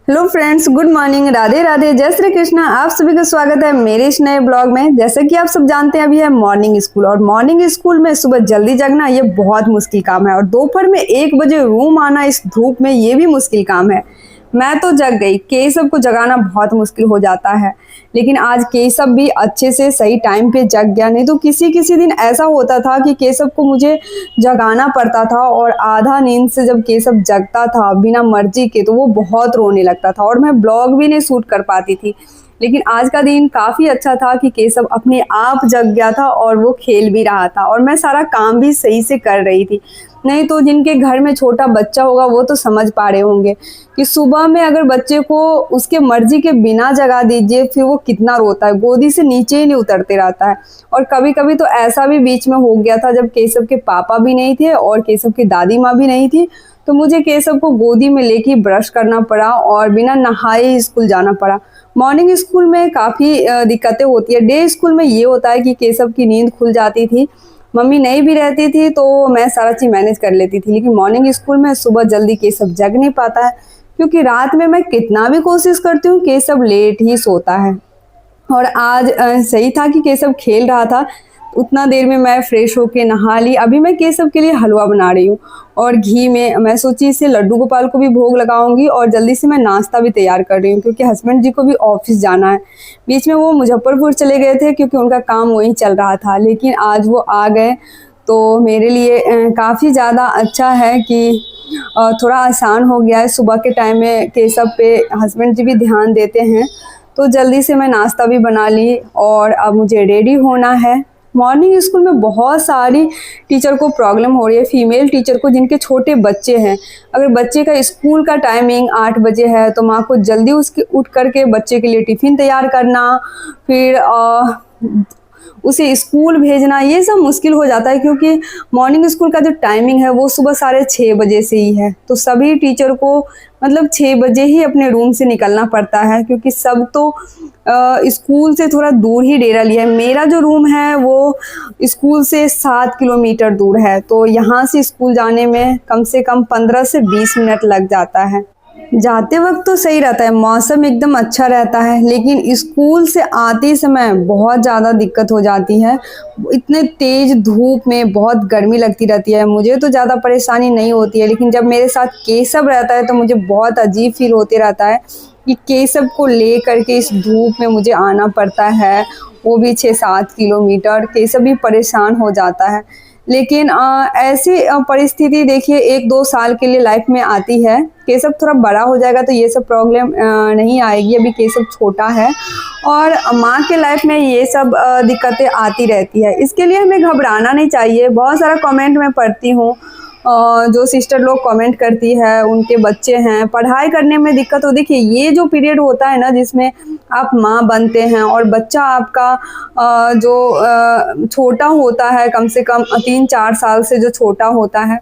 Hello friends, good morning, Radhe Radhe, जय श्री कृष्णा। आप सभी का स्वागत है मेरे इस नए ब्लॉग में। जैसे कि आप सब जानते हैं, अभी है मॉर्निंग स्कूल और मॉर्निंग स्कूल में सुबह जल्दी जगना ये बहुत मुश्किल काम है और दोपहर में 1 बजे रूम आना इस धूप में ये भी मुश्किल काम है। मैं तो जग गई, केशव को जगाना बहुत मुश्किल हो जाता है, लेकिन आज केशव भी अच्छे से सही टाइम पे जग गया। नहीं तो किसी किसी दिन ऐसा होता था कि केशव को मुझे जगाना पड़ता था और आधा नींद से जब केशव जगता था बिना मर्जी के तो वो बहुत रोने लगता था और मैं ब्लॉग भी नहीं शूट कर पाती थी। लेकिन आज का दिन काफ़ी अच्छा था कि केशव अपने आप जग गया था और वो खेल भी रहा था और मैं सारा काम भी सही से कर रही थी। नहीं तो जिनके घर में छोटा बच्चा होगा वो तो समझ पा रहे होंगे कि सुबह में अगर बच्चे को उसके मर्जी के बिना जगा दीजिए फिर वो कितना रोता है, गोदी से नीचे ही नहीं उतरते रहता है। और कभी कभी तो ऐसा भी बीच में हो गया था जब केशव के पापा भी नहीं थे और केशव की दादी माँ भी नहीं थी, तो मुझे केशव को गोदी में लेके ब्रश करना पड़ा और बिना नहाए स्कूल जाना पड़ा। मॉर्निंग स्कूल में काफ़ी दिक्कतें होती है। डे स्कूल में ये होता है कि केशव की नींद खुल जाती थी, मम्मी नहीं भी रहती थी तो मैं सारा चीज़ मैनेज कर लेती थी। लेकिन मॉर्निंग स्कूल में सुबह जल्दी केशव जग नहीं पाता है, क्योंकि रात में मैं कितना भी कोशिश करती हूँ केशव लेट ही सोता है। और आज सही था कि केशव खेल रहा था, उतना देर में मैं फ्रेश होके नहा ली। अभी मैं केशव के लिए हलवा बना रही हूँ और घी में मैं सोची इससे लड्डू गोपाल को भी भोग लगाऊंगी और जल्दी से मैं नाश्ता भी तैयार कर रही हूँ, क्योंकि हस्बैंड जी को भी ऑफिस जाना है। बीच में वो मुजफ्फरपुर चले गए थे क्योंकि उनका काम वहीं चल रहा था, लेकिन आज वो आ गए तो मेरे लिए काफ़ी ज़्यादा अच्छा है कि थोड़ा आसान हो गया है। सुबह के टाइम में केशव पे हस्बैंड जी भी ध्यान देते हैं, तो जल्दी से मैं नाश्ता भी बना ली और अब मुझे रेडी होना है। मॉर्निंग स्कूल में बहुत सारी टीचर को प्रॉब्लम हो रही है, फीमेल टीचर को जिनके छोटे बच्चे हैं। अगर बच्चे का स्कूल का टाइमिंग 8 बजे है तो माँ को जल्दी उसके उठ करके बच्चे के लिए टिफ़िन तैयार करना, फिर उसे स्कूल भेजना, ये सब मुश्किल हो जाता है, क्योंकि मॉर्निंग स्कूल का जो टाइमिंग है वो सुबह 6:30 से ही है। तो सभी टीचर को मतलब 6 बजे ही अपने रूम से निकलना पड़ता है, क्योंकि सब तो स्कूल से थोड़ा दूर ही डेरा लिया है। मेरा जो रूम है वो स्कूल से 7 किलोमीटर दूर है, तो यहाँ से स्कूल जाने में कम से कम 15 से 20 मिनट लग जाता है। जाते वक्त तो सही रहता है, मौसम एकदम अच्छा रहता है, लेकिन स्कूल से आते समय बहुत ज़्यादा दिक्कत हो जाती है। इतने तेज़ धूप में बहुत गर्मी लगती रहती है। मुझे तो ज़्यादा परेशानी नहीं होती है, लेकिन जब मेरे साथ केशव रहता है तो मुझे बहुत अजीब फील होते रहता है कि केशव को ले करके इस धूप में मुझे आना पड़ता है, वो भी 6-7 किलोमीटर। केशव भी परेशान हो जाता है। लेकिन ऐसी परिस्थिति देखिए 1-2 साल के लिए लाइफ में आती है। केशव थोड़ा बड़ा हो जाएगा तो ये सब प्रॉब्लम नहीं आएगी। अभी केशव छोटा है और माँ के लाइफ में ये सब दिक्कतें आती रहती है। इसके लिए हमें घबराना नहीं चाहिए। बहुत सारा कमेंट मैं पढ़ती हूँ, जो सिस्टर लोग कमेंट करती है उनके बच्चे हैं, पढ़ाई करने में दिक्कत हो। देखिए ये जो पीरियड होता है ना जिसमें आप माँ बनते हैं और बच्चा आपका जो छोटा होता है, कम से कम 3-4 साल से जो छोटा होता है,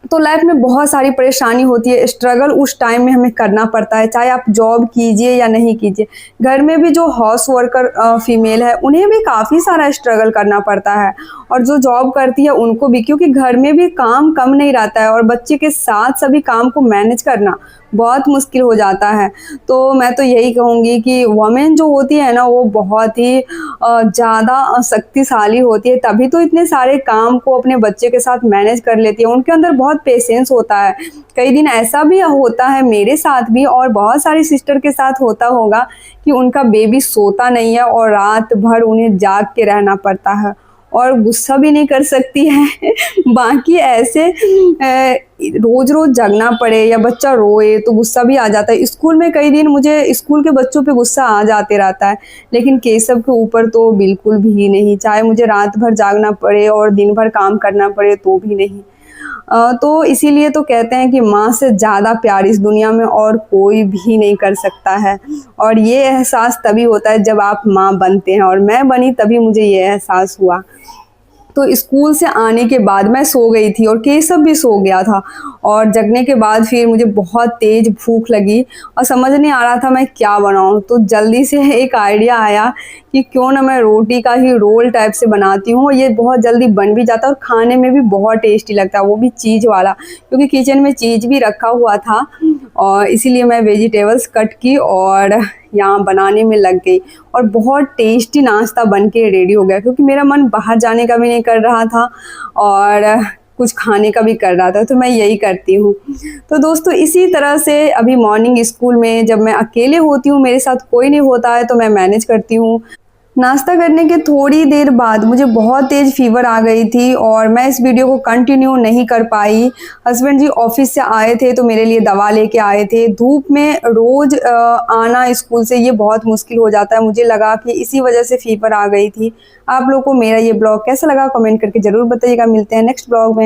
तो लाइफ में बहुत सारी परेशानी होती है। स्ट्रगल उस टाइम में हमें करना पड़ता है, चाहे आप जॉब कीजिए या नहीं कीजिए। घर में भी जो हाउस वर्कर फीमेल है उन्हें भी काफ़ी सारा स्ट्रगल करना पड़ता है, और जो जॉब करती है उनको भी, क्योंकि घर में भी काम कम नहीं रहता है और बच्चे के साथ सभी काम को मैनेज करना बहुत मुश्किल हो जाता है। तो मैं तो यही कहूँगी कि वमेन जो होती है ना वो बहुत ही ज़्यादा शक्तिशाली होती है, तभी तो इतने सारे काम को अपने बच्चे के साथ मैनेज कर लेती है। उनके अंदर बहुत पेशेंस होता है। कई दिन ऐसा भी होता है मेरे साथ भी और बहुत सारी सिस्टर के साथ होता होगा कि उनका बेबी सोता नहीं है और रात भर उन्हें जाग के रहना पड़ता है और गुस्सा भी नहीं कर सकती है। बाकी ऐसे रोज रोज जगना पड़े या बच्चा रोए तो गुस्सा भी आ जाता है। स्कूल में कई दिन मुझे स्कूल के बच्चों पे गुस्सा आ जाते रहता है, लेकिन केशव के ऊपर तो बिल्कुल भी नहीं। चाहे मुझे रात भर जागना पड़े और दिन भर काम करना पड़े तो भी नहीं। तो इसीलिए तो कहते हैं कि माँ से ज़्यादा प्यार इस दुनिया में और कोई भी नहीं कर सकता है। और ये एहसास तभी होता है जब आप माँ बनते हैं, और मैं बनी तभी मुझे ये एहसास हुआ। तो स्कूल से आने के बाद मैं सो गई थी और केशव भी सो गया था। और जगने के बाद फिर मुझे बहुत तेज़ भूख लगी और समझ नहीं आ रहा था मैं क्या बनाऊँ। तो जल्दी से एक आइडिया आया कि क्यों ना मैं रोटी का ही रोल टाइप से बनाती हूँ। ये बहुत जल्दी बन भी जाता है और खाने में भी बहुत टेस्टी लगता है, वो भी चीज़ वाला, क्योंकि किचन में चीज़ भी रखा हुआ था। और इसीलिए मैं वेजिटेबल्स कट की और यहाँ बनाने में लग गई और बहुत टेस्टी नाश्ता बन के रेडी हो गया, क्योंकि मेरा मन बाहर जाने का भी नहीं कर रहा था और कुछ खाने का भी कर रहा था। तो मैं यही करती हूँ। तो दोस्तों इसी तरह से अभी मॉर्निंग स्कूल में जब मैं अकेले होती हूँ, मेरे साथ कोई नहीं होता है, तो मैं मैनेज करती हूँ। नाश्ता करने के थोड़ी देर बाद मुझे बहुत तेज़ फीवर आ गई थी और मैं इस वीडियो को कंटिन्यू नहीं कर पाई। हस्बैंड जी ऑफिस से आए थे तो मेरे लिए दवा लेके आए थे। धूप में रोज़ आना स्कूल से ये बहुत मुश्किल हो जाता है। मुझे लगा कि इसी वजह से फीवर आ गई थी। आप लोगों को मेरा ये ब्लॉग कैसा लगा कमेंट करके ज़रूर बताइएगा। मिलते हैं नेक्स्ट ब्लॉग में।